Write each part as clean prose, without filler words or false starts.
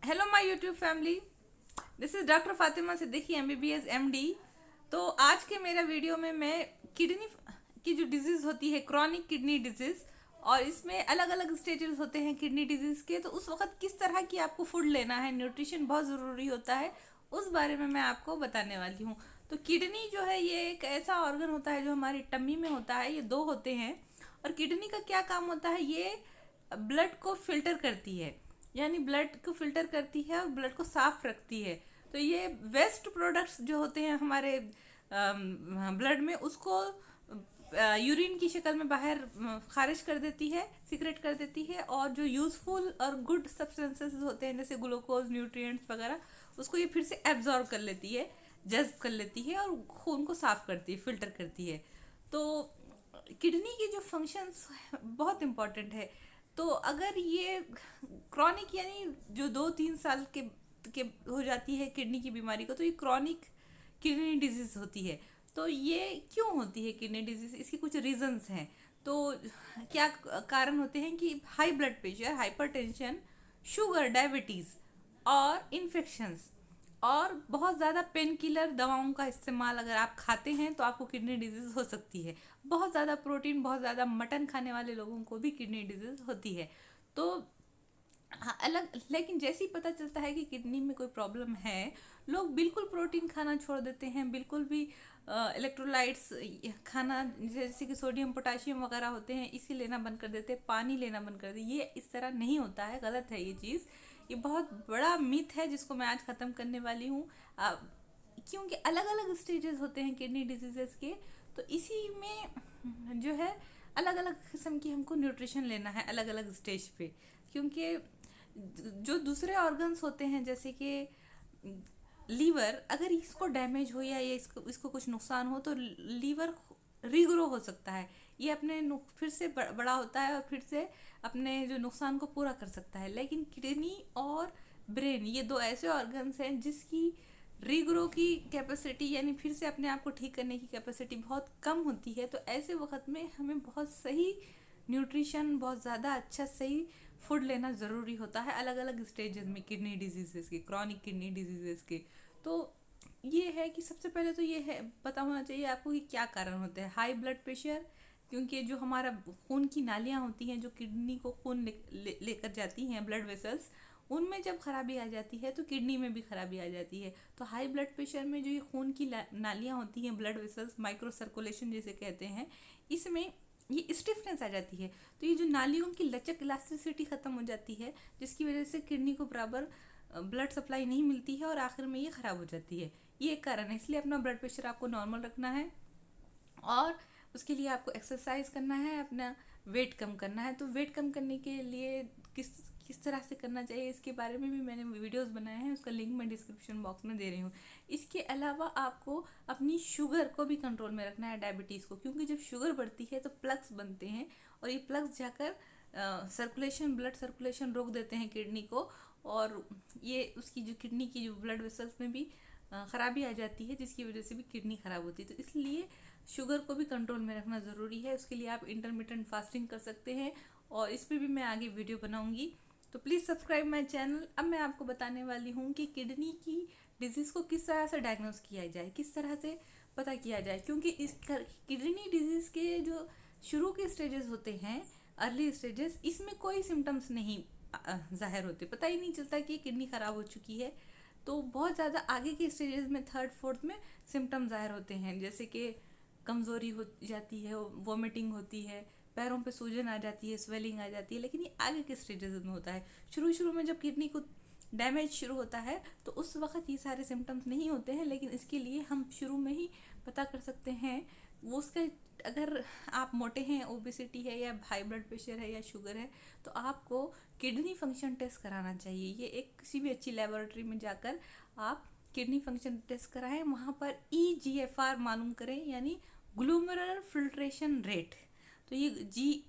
Hello my YouTube family. This is doctor Fatima Siddiqui MBBS MD। तो आज के मेरा वीडियो में मैं किडनी की जो डिजीज़ होती है, क्रॉनिक किडनी डिजीज़, और इसमें अलग अलग स्टेजेस होते हैं किडनी डिजीज़ के, तो उस वक्त किस तरह की आपको फूड लेना है, न्यूट्रिशन बहुत ज़रूरी होता है, उस बारे में मैं आपको बताने वाली हूँ। तो किडनी जो है ये एक ऐसा ऑर्गन होता है जो हमारी टम्मी में होता है। ये दो होते हैं। और किडनी का क्या काम होता है, ये ब्लड को फिल्टर करती है, यानी ब्लड को फिल्टर करती है और ब्लड को साफ रखती है। तो ये वेस्ट प्रोडक्ट्स जो होते हैं हमारे ब्लड में, उसको यूरिन की शक्ल में बाहर खारिज कर देती है, सीक्रेट कर देती है, और जो यूज़फुल और गुड सब्सटेंसेस होते हैं जैसे ग्लूकोज, न्यूट्रिएंट्स वगैरह, उसको ये फिर से एब्जॉर्ब कर लेती है, जज्ब कर लेती है और खून को साफ करती है, फिल्टर करती है। तो किडनी की जो फंक्शंस बहुत इम्पॉर्टेंट है। तो अगर ये क्रॉनिक यानी जो 2-3 साल के हो जाती है किडनी की बीमारी को, तो ये क्रॉनिक किडनी डिजीज होती है। तो ये क्यों होती है किडनी डिजीज, इसके कुछ रीजंस हैं। तो क्या कारण होते हैं कि high blood pressure, hypertension, sugar, diabetes और इन्फेक्शंस, और बहुत ज़्यादा पेन किलर दवाओं का इस्तेमाल अगर आप खाते हैं तो आपको किडनी डिजीज़ हो सकती है। बहुत ज़्यादा प्रोटीन, बहुत ज़्यादा मटन खाने वाले लोगों को भी किडनी डिजीज़ होती है। तो हाँ, अलग, लेकिन जैसे ही पता चलता है कि किडनी में कोई प्रॉब्लम है, लोग बिल्कुल प्रोटीन खाना छोड़ देते हैं, बिल्कुल भी इलेक्ट्रोलाइट्स खाना जैसे कि सोडियम, पोटाशियम वगैरह होते हैं, इसे लेना बंद कर देते हैं, पानी लेना बंद कर देते हैं। ये इस तरह नहीं होता है, गलत है ये चीज़। ये बहुत बड़ा मिथ है जिसको मैं आज ख़त्म करने वाली हूँ। क्योंकि अलग अलग स्टेजेस होते हैं किडनी डिजीज़ के। तो इसी में जो है अलग अलग किस्म की हमको न्यूट्रिशन लेना है अलग अलग स्टेज पे। क्योंकि जो दूसरे ऑर्गन्स होते हैं जैसे कि लीवर, अगर इसको डैमेज हो या ये इसको कुछ नुकसान हो, तो लीवर रीग्रो हो सकता है। ये अपने फिर से बड़ा होता है और फिर से अपने जो नुकसान को पूरा कर सकता है। लेकिन किडनी और ब्रेन, ये दो ऐसे ऑर्गन्स हैं जिसकी रीग्रो की कैपेसिटी, यानी फिर से अपने आप को ठीक करने की कैपेसिटी बहुत कम होती है। तो ऐसे वक्त में हमें बहुत सही न्यूट्रिशन, बहुत ज़्यादा अच्छा सही फूड लेना ज़रूरी होता है अलग अलग स्टेजेस में किडनी डिजीज़ के, क्रॉनिक किडनी डिजीज़ के। तो ये है कि सबसे पहले तो ये है पता होना चाहिए आपको कि क्या कारण होते हैं। हाई ब्लड प्रेशर, क्योंकि जो हमारा खून की नालियाँ होती हैं जो किडनी को खून लेकर जाती हैं, ब्लड वेसल्स, उनमें जब खराबी आ जाती है तो किडनी में भी खराबी आ जाती है। तो हाई ब्लड प्रेशर में जो ये खून की नालियाँ होती हैं, ब्लड वेसल्स, माइक्रो सर्कुलेशन जिसे कहते हैं, इसमें ये स्टिफनेस आ जाती है। तो ये जो नालियों की लचक, इलास्टिसिटी ख़त्म हो जाती है, जिसकी वजह से किडनी को बराबर ब्लड सप्लाई नहीं मिलती है और आखिर में ये ख़राब हो जाती है। ये एक कारण है। इसलिए अपना ब्लड प्रेशर आपको नॉर्मल रखना है, और उसके लिए आपको एक्सरसाइज करना है, अपना वेट कम करना है। तो वेट कम करने के लिए किस किस तरह से करना चाहिए, इसके बारे में भी मैंने वीडियोस बनाए हैं, उसका लिंक मैं डिस्क्रिप्शन बॉक्स में दे रही हूँ। इसके अलावा आपको अपनी शुगर को भी कंट्रोल में रखना है, डायबिटीज़ को, क्योंकि जब शुगर बढ़ती है तो प्लग्स बनते हैं, और ये प्लग्स जाकर सर्कुलेशन, ब्लड सर्कुलेशन रोक देते हैं किडनी को, और ये उसकी जो किडनी की जो ब्लड वेसल्स में भी ख़राबी आ जाती है, जिसकी वजह से भी किडनी ख़राब होती है। तो इसलिए शुगर को भी कंट्रोल में रखना ज़रूरी है। उसके लिए आप इंटरमिटेंट फास्टिंग कर सकते हैं, और इस पर भी मैं आगे वीडियो बनाऊंगी। तो प्लीज़ सब्सक्राइब माय चैनल। अब मैं आपको बताने वाली हूँ कि किडनी की डिजीज़ को किस तरह से डायग्नोस किया जाए, किस तरह से पता किया जाए। क्योंकि इस किडनी डिजीज़ के जो शुरू के स्टेजेस होते हैं, अर्ली स्टेजेस, इसमें कोई सिम्टम्स नहीं ज़ाहिर होते, पता ही नहीं चलता कि किडनी ख़राब हो चुकी है। तो बहुत ज़्यादा आगे के स्टेजेस में, थर्ड फोर्थ में, सिम्टम्स ज़ाहिर होते हैं, जैसे कि कमज़ोरी हो जाती है, वॉमिटिंग होती है, पैरों पे सूजन आ जाती है, स्वेलिंग आ जाती है। लेकिन ये आगे के स्टेजेस में होता है। शुरू शुरू में जब किडनी को डैमेज शुरू होता है तो उस वक्त ये सारे सिम्टम्स नहीं होते हैं। लेकिन इसके लिए हम शुरू में ही पता कर सकते हैं वो उसका, अगर आप मोटे हैं, ओबेसिटी है, या हाई ब्लड प्रेशर है, या शुगर है, तो आपको किडनी फंक्शन टेस्ट कराना चाहिए। ये एक किसी भी अच्छी लेबोरेटरी में जाकर आप किडनी फंक्शन टेस्ट कराएं, वहाँ पर EGFR मालूम करें, यानी ग्लूमेरुलर फिल्ट्रेशन रेट। तो ये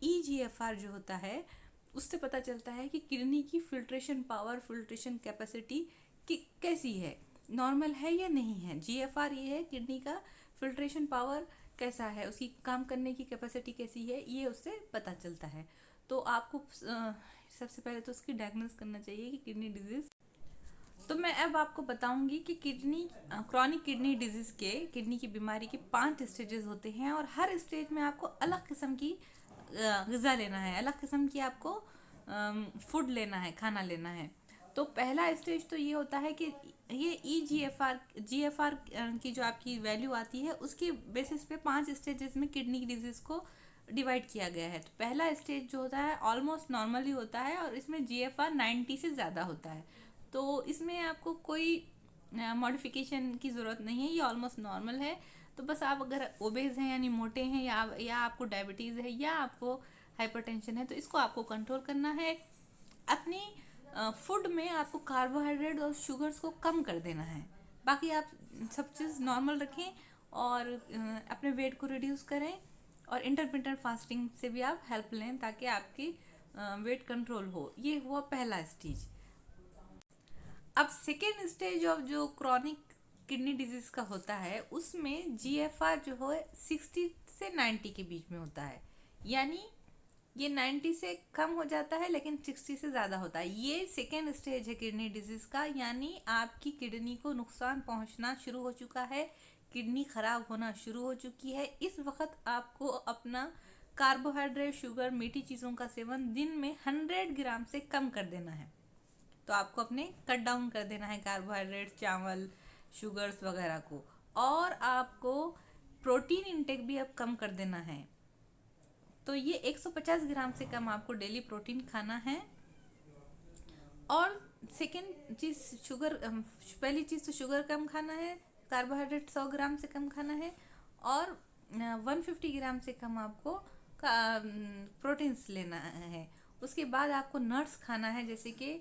EGFR जो होता है, उससे पता चलता है कि किडनी की फिल्ट्रेशन पावर, फिल्ट्रेशन कैपेसिटी की कैसी है, नॉर्मल है या नहीं है। GFR ये है किडनी का फिल्ट्रेशन पावर कैसा है, उसकी काम करने की कैपेसिटी कैसी है, ये उससे पता चलता है। तो आपको सबसे पहले तो उसकी डायग्नोस करना चाहिए कि किडनी डिजीज़ तो मैं अब आपको बताऊंगी कि क्रॉनिक किडनी डिजीज़ के किडनी की बीमारी के 5 स्टेजेस होते हैं और हर स्टेज में आपको अलग किस्म की ग़िज़ा लेना है, अलग किस्म की आपको फूड लेना है, खाना लेना है। तो पहला स्टेज तो ये होता है कि ये जी एफ आर की जो आपकी वैल्यू आती है उसके बेसिस पे 5 स्टेजेस में किडनी डिजीज़ को डिवाइड किया गया है। तो पहला स्टेज जो होता है ऑलमोस्ट नॉर्मल ही होता है और इसमें GFR 90 से ज़्यादा होता है। तो इसमें आपको कोई मॉडिफिकेशन की ज़रूरत नहीं है, ये ऑलमोस्ट नॉर्मल है। तो बस आप अगर ओबेज हैं यानी मोटे हैं या आपको डायबिटीज़ है या आपको हाइपरटेंशन है तो इसको आपको कंट्रोल करना है। अपनी फूड में आपको कार्बोहाइड्रेट और शुगर्स को कम कर देना है। बाकी आप सब चीज़ नॉर्मल रखें और अपने वेट को रिड्यूस करें और इंटरमिटेंट फास्टिंग से भी आप हेल्प लें ताकि आपकी वेट कंट्रोल हो। ये हुआ पहला स्टेज। अब सेकेंड स्टेज ऑफ जो क्रॉनिक किडनी डिजीज़ का होता है उसमें GFR जो है 60 से 90 के बीच में होता है, यानी ये 90 से कम हो जाता है लेकिन 60 से ज़्यादा होता है। ये सेकेंड स्टेज है किडनी डिजीज़ का, यानी आपकी किडनी को नुकसान पहुंचना शुरू हो चुका है, किडनी ख़राब होना शुरू हो चुकी है। इस वक्त आपको अपना कार्बोहाइड्रेट, शुगर, मीठी चीज़ों का सेवन दिन में 100 ग्राम से कम कर देना है। तो आपको अपने कट डाउन कर देना है कार्बोहाइड्रेट, चावल, शुगर्स वगैरह को, और आपको प्रोटीन इंटेक भी अब कम कर देना है। तो ये 150 ग्राम से कम आपको डेली प्रोटीन खाना है। और सेकेंड चीज़ पहली चीज़ तो शुगर कम खाना है, कार्बोहाइड्रेट 100 ग्राम से कम खाना है और 150 ग्राम से कम आपको प्रोटीन्स लेना है। उसके बाद आपको नट्स खाना है, जैसे कि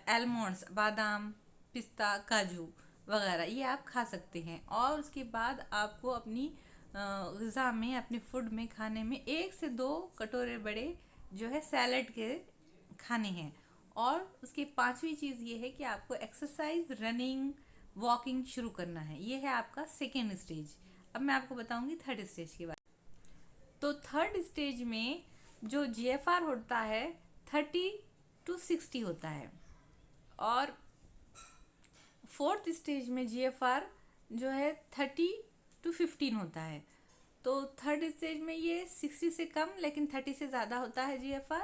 आलमंड्स, बादाम, पिस्ता, काजू वगैरह ये आप खा सकते हैं। और उसके बाद आपको अपनी ग़िज़ा में, अपने फूड में, खाने में 1 से 2 कटोरे बड़े जो है सैलड के खाने हैं। और उसकी 5वीं चीज़ ये है कि आपको एक्सरसाइज, रनिंग, वॉकिंग शुरू करना है। ये है आपका सेकेंड स्टेज। अब मैं आपको बताऊंगी थर्ड स्टेज के बारे में। तो थर्ड स्टेज में जो GFR होता है 30 to 60 होता है और फोर्थ स्टेज में GFR जो है 30 to 15 होता है। तो थर्ड स्टेज में ये 60 से कम लेकिन 30 से ज़्यादा होता है GFR।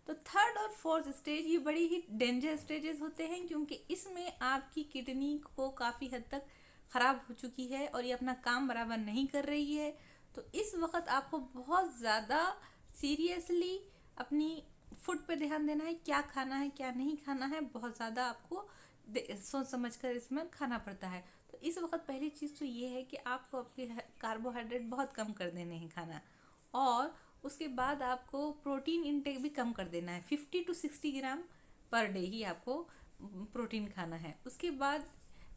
तो थर्ड और फोर्थ स्टेज ये बड़ी ही डेंजर स्टेजेस होते हैं, क्योंकि इसमें आपकी किडनी को काफ़ी हद तक ख़राब हो चुकी है और ये अपना काम बराबर नहीं कर रही है। तो इस वक्त आपको बहुत ज़्यादा सीरियसली अपनी फूड पे ध्यान देना है, क्या खाना है क्या नहीं खाना है, बहुत ज़्यादा आपको सोच समझ कर इसमें खाना पड़ता है। तो इस वक्त पहली चीज़ तो ये है कि आपको आपके कार्बोहाइड्रेट बहुत कम कर देने हैं खाना, और उसके बाद आपको प्रोटीन इंटेक भी कम कर देना है। 50 to 60 ग्राम पर डे ही आपको प्रोटीन खाना है। उसके बाद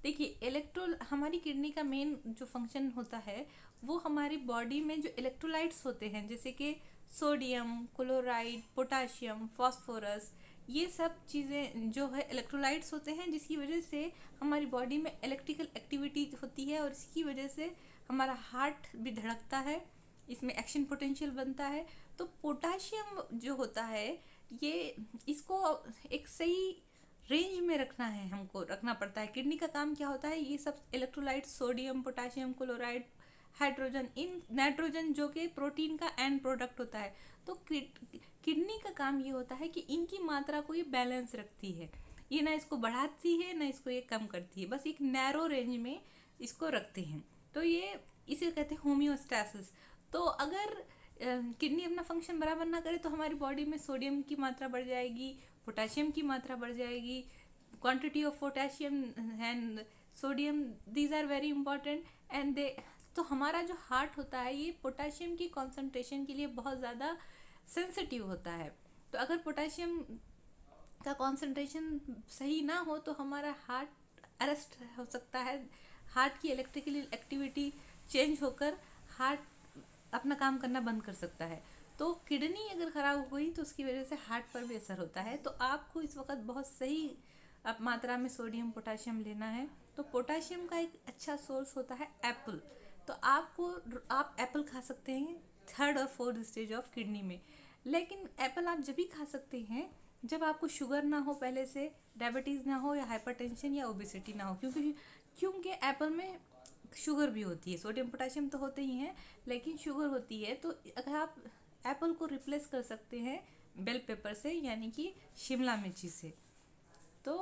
देखिए, हमारी किडनी का मेन जो फंक्शन होता है वो हमारी बॉडी में जो इलेक्ट्रोलाइट्स होते हैं, जैसे कि सोडियम, क्लोराइड, पोटाशियम, फास्फोरस, ये सब चीज़ें जो है इलेक्ट्रोलाइट्स होते हैं, जिसकी वजह से हमारी बॉडी में इलेक्ट्रिकल एक्टिविटी होती है और इसकी वजह से हमारा हार्ट भी धड़कता है, इसमें एक्शन पोटेंशियल बनता है। तो पोटाशियम जो होता है ये इसको एक सही रेंज में रखना है, हमको रखना पड़ता है। किडनी का काम क्या होता है, ये सब electrolyte, sodium, potassium, chloride, hydrogen, in nitrogen जो कि प्रोटीन का एंड प्रोडक्ट होता है। तो किडनी का काम ये होता है कि इनकी मात्रा को ये बैलेंस रखती है, ये ना इसको बढ़ाती है ना इसको ये कम करती है, बस एक नैरो रेंज में इसको रखते हैं। तो ये इसे कहते हैं होम्योस्टैसिस। तो अगर किडनी अपना फंक्शन बराबर ना करे तो हमारी बॉडी में सोडियम की मात्रा बढ़ जाएगी, पोटाशियम की मात्रा बढ़ जाएगी। Quantity of potassium and sodium, these are very important and they. तो हमारा जो हार्ट होता है ये पोटाशियम की कॉन्सेंट्रेशन के लिए बहुत ज़्यादा सेंसिटिव होता है। तो अगर पोटाशियम का कॉन्सेंट्रेशन सही ना हो तो हमारा हार्ट अरेस्ट हो सकता है, हार्ट की इलेक्ट्रिकल एक्टिविटी चेंज होकर हार्ट अपना काम करना बंद कर सकता है। तो किडनी अगर ख़राब हो गई तो उसकी वजह से हार्ट पर भी असर होता है। तो आपको इस वक्त बहुत सही मात्रा में सोडियम, पोटाशियम लेना है। तो पोटाशियम का एक अच्छा सोर्स होता है एप्पल। तो आप एप्पल खा सकते हैं थर्ड और फोर्थ स्टेज ऑफ किडनी में। लेकिन एप्पल आप जब भी खा सकते हैं जब आपको शुगर ना हो, पहले से डायबिटीज़ ना हो या हाइपरटेंशन या ओबेसिटी ना हो, क्योंकि एप्पल में शुगर भी होती है, सोडियम पोटेशियम तो होते ही हैं लेकिन शुगर होती है। तो अगर आप एप्पल को रिप्लेस कर सकते हैं बेल पेपर से, यानी कि शिमला मिर्ची से, तो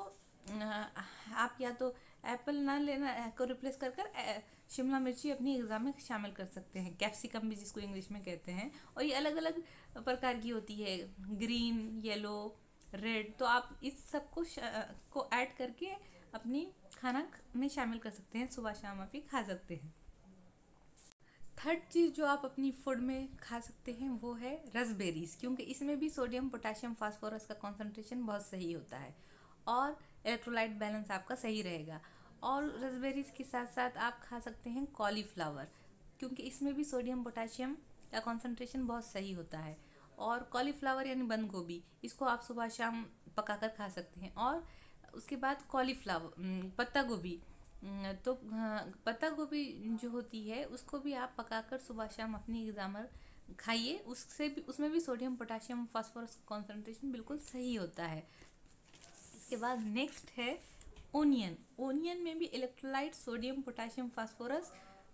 आप या तो एप्पल ना लेना को रिप्लेस कर शिमला मिर्ची अपनी एग्ज़ाम में शामिल कर सकते हैं, कैप्सिकम भी जिसको इंग्लिश में कहते हैं। और ये अलग अलग प्रकार की होती है, ग्रीन, येलो, रेड। तो आप इस सब को ऐड करके अपनी खाना में शामिल कर सकते हैं, सुबह शाम आप ये खा सकते हैं। थर्ड चीज़ जो आप अपनी फूड में खा सकते हैं वो है रसबेरीज, क्योंकि इसमें भी सोडियम पोटेशियम फास्फोरस का कॉन्सेंट्रेशन बहुत सही होता है और इलेक्ट्रोलाइट बैलेंस आपका सही रहेगा। और रसबेरीज के साथ साथ आप खा सकते हैं कॉलीफ्लावर, क्योंकि इसमें भी सोडियम पोटेशियम का कॉन्सेंट्रेशन बहुत सही होता है। और कॉलीफ्लावर यानी बंद गोभी, इसको आप सुबह शाम पकाकर खा सकते हैं। और उसके बाद कॉलीफ्लावर, पत्ता गोभी, तो पत्ता गोभी जो होती है उसको भी आप पकाकर सुबह शाम अपनी ग़िज़ा में खाइए, उससे भी, उसमें भी सोडियम पोटेशियम फास्फोरस कॉन्सेंट्रेशन बिल्कुल सही होता है। इसके बाद नेक्स्ट है ओनियन। ओनियन में भी इलेक्ट्रोलाइट, सोडियम पोटेशियम फास्फोरस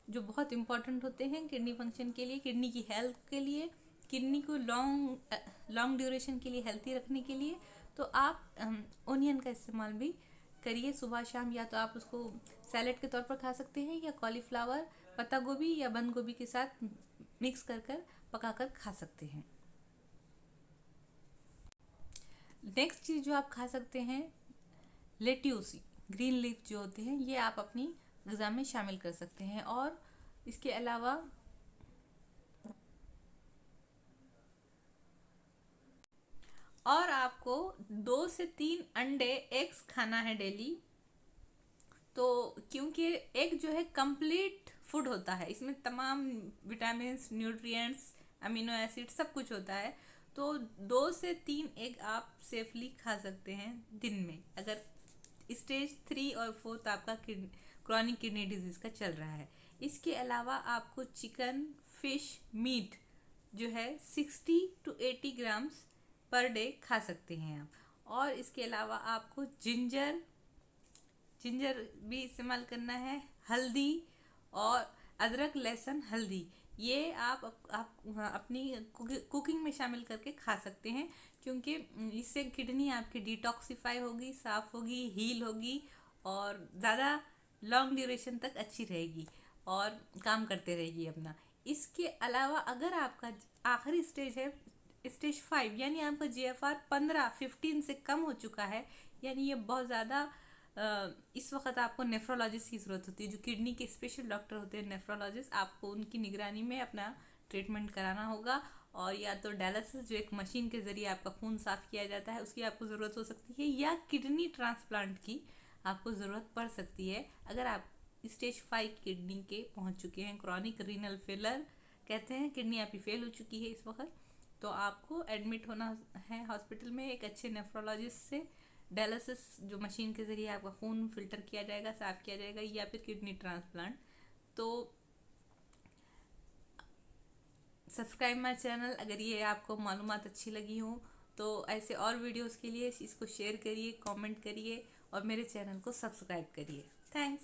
जो बहुत इंपॉर्टेंट होते हैं किडनी फंक्शन के लिए, किडनी की हेल्थ के लिए, किडनी को लॉन्ग ड्यूरेशन के लिए हेल्थी रखने के लिए। तो आप ओनियन का इस्तेमाल भी करिए सुबह शाम, या तो आप उसको सैलेड के तौर पर खा सकते हैं या कॉलीफ्लावर, पत्ता गोभी या बंद गोभी के साथ मिक्स कर पकाकर खा सकते हैं। नेक्स्ट चीज़ जो आप खा सकते हैं लेट्यूस, ग्रीन लीफ जो होते हैं, ये आप अपनी ग़िज़ा में शामिल कर सकते हैं। और इसके अलावा आपको 2 से 3 अंडे, एग्स खाना है डेली। तो क्योंकि एग जो है कंप्लीट फूड होता है, इसमें तमाम विटामिन, न्यूट्रिएंट्स, अमीनो एसिड सब कुछ होता है। तो 2 से 3 एग आप सेफली खा सकते हैं दिन में, अगर स्टेज 3 और 4 आपका क्रॉनिक किडनी डिजीज़ का चल रहा है। इसके अलावा आपको चिकन, फिश, मीट जो है 60 to 80 ग्राम्स पर डे खा सकते हैं आप। और इसके अलावा आपको जिंजर भी इस्तेमाल करना है, हल्दी और अदरक, लहसुन, हल्दी, ये आप अपनी कुकिंग में शामिल करके खा सकते हैं, क्योंकि इससे किडनी आपकी डिटॉक्सिफाई होगी, साफ़ होगी, हील होगी और ज़्यादा लॉन्ग ड्यूरेशन तक अच्छी रहेगी और काम करते रहेगी अपना। इसके अलावा अगर आपका आखिरी स्टेज है स्टेज 5, यानी आपका GFR 15 से कम हो चुका है, यानी ये बहुत ज़्यादा, इस वक्त आपको नेफ्रोलॉजिस्ट की ज़रूरत होती है, जो किडनी के स्पेशल डॉक्टर होते हैं नेफ्रोलॉजिस्ट। आपको उनकी निगरानी में अपना ट्रीटमेंट कराना होगा। और या तो डायलिसिस, जो एक मशीन के ज़रिए आपका खून साफ़ किया जाता है, उसकी आपको ज़रूरत हो सकती है, या किडनी ट्रांसप्लांट की आपको ज़रूरत पड़ सकती है अगर आप स्टेज 5 किडनी के पहुंच चुके हैं। क्रॉनिक रीनल फेलर कहते हैं, किडनी आपकी फेल हो चुकी है इस वक्त, तो आपको एडमिट होना है हॉस्पिटल में एक अच्छे नेफ्रोलॉजिस्ट से। डायलिसिस, जो मशीन के ज़रिए आपका खून फिल्टर किया जाएगा, साफ़ किया जाएगा, या फिर किडनी ट्रांसप्लांट। तो सब्सक्राइब माय चैनल अगर ये आपको मालूमात अच्छी लगी हो, तो ऐसे और वीडियोस के लिए इसको शेयर करिए, कमेंट करिए और मेरे चैनल को सब्सक्राइब करिए। थैंक्स।